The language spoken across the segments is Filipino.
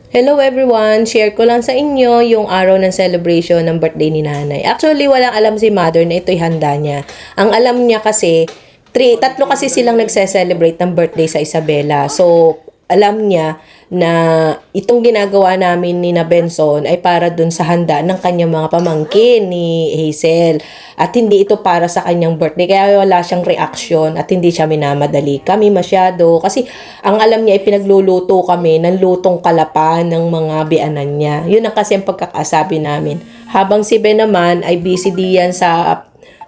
Hello everyone! Share ko lang sa inyo yung araw ng celebration ng birthday ni nanay. Actually, walang alam si mother na ito'y handa niya. Ang alam niya kasi, tatlo kasi silang nagse-celebrate ng birthday sa Isabela. So, alam niya na itong ginagawa namin ni na Benson ay para dun sa handa ng kanyang mga pamangkin ni Hazel. At hindi ito para sa kanyang birthday. Kaya wala siyang reaction at hindi siya minamadali kami masyado. Kasi ang alam niya ay pinagluluto kami ng lutong kalapan ng mga bianan niya. Yun ang kasi ang pagkakasabi namin. Habang si Ben naman ay busy diyan sa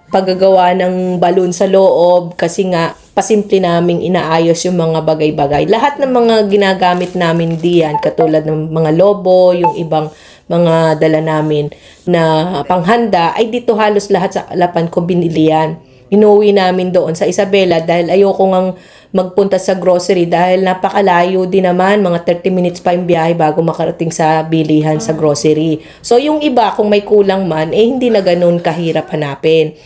paggagawa ng balon sa loob kasi nga pasimple naming inaayos yung mga bagay-bagay. Lahat ng mga ginagamit namin diyan katulad ng mga lobo, yung ibang mga dala namin na panghanda ay dito halos lahat sa Kalapan ko binili yan. Inuwi namin doon sa Isabela dahil ayoko ngang magpunta sa grocery dahil napakalayo din naman, mga 30 minutes pa yung biyahe bago makarating sa bilihan sa grocery. So yung iba kung may kulang man, hindi na ganun kahirap hanapin.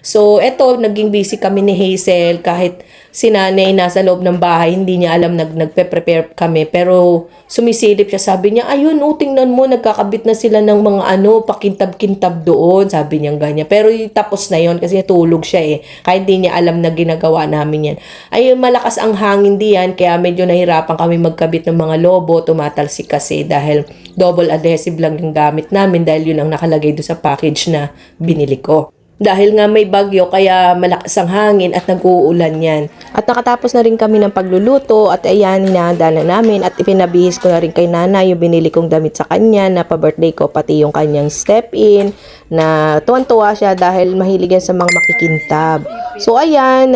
So, eto, naging busy kami ni Hazel kahit si nanay nasa loob ng bahay, hindi niya alam nagpe-prepare kami. Pero, sumisilip siya, sabi niya, ayun, tingnan mo, nagkakabit na sila ng mga pakintab-kintab doon, sabi niya ganyan. Pero, tapos na yon kasi tulog siya kahit hindi niya alam na ginagawa namin yan. Ayun, malakas ang hangin diyan, kaya medyo nahirapan kami magkabit ng mga lobo, tumatalsik kasi dahil double adhesive lang yung gamit namin dahil yun ang nakalagay doon sa package na binili ko. Dahil nga may bagyo kaya malakas ang hangin at nag-uulan yan. At nakatapos na rin kami ng pagluluto at ayan, hinahanda na namin at ipinabihis ko na rin kay Nana yung binili kong damit sa kanya na pa-birthday ko, pati yung kanyang step-in na tuwan-tuwa siya dahil mahilig yan sa mga makikintab. So ayan,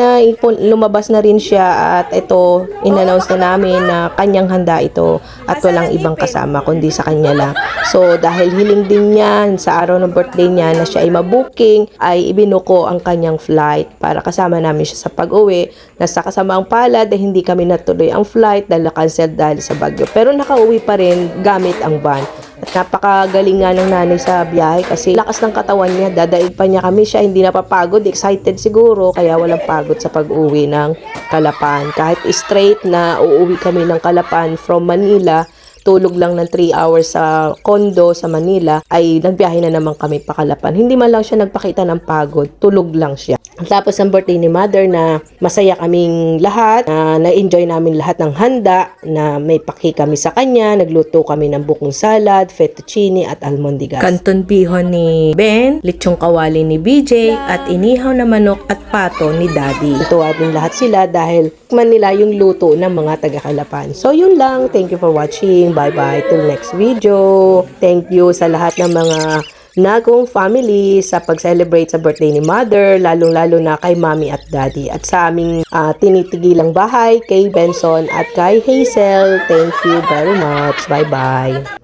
lumabas na rin siya at ito, in-announce na namin na kanyang handa ito at walang ibang kasama kundi sa kanya lang. So dahil hiling din niya sa araw ng birthday niya na siya ay mabooking, ay ibinuko ang kanyang flight para kasama namin siya sa pag-uwi. Nasa kasamaang palad ay hindi kami natuloy ang flight dahil na-cancel dahil sa bagyo. Pero nakauwi pa rin gamit ang van. At napakagaling nga ng nanay sa biyahe kasi lakas ng katawan niya. Dadaig pa niya kami siya, hindi napapagod. Excited siguro kaya walang pagod sa pag-uwi ng Kalapan. Kahit straight na uuwi kami ng Kalapan from Manila, tulog lang ng 3 hours sa condo sa Manila, ay nagbiyahe na naman kami pa Kalapan. Hindi man lang siya nagpakita ng pagod, tulog lang siya. Tapos ang birthday ni mother na masaya kaming lahat, na-enjoy namin lahat ng handa, na may paki kami sa kanya, nagluto kami ng bukong salad, fettuccine at almondigas. Canton bihon ni Ben, lechong kawali ni BJ, at inihaw na manok at pato ni Daddy. Tuwa din lahat sila dahil nila yung luto ng mga taga-Kalapan. So yun lang, thank you for watching. Bye-bye till next video. Thank you sa lahat ng mga Nagong family sa pag-celebrate sa birthday ni mother, lalong-lalo na kay mommy at daddy. At sa aming tinitigilang bahay, kay Benson at kay Hazel. Thank you very much. Bye-bye.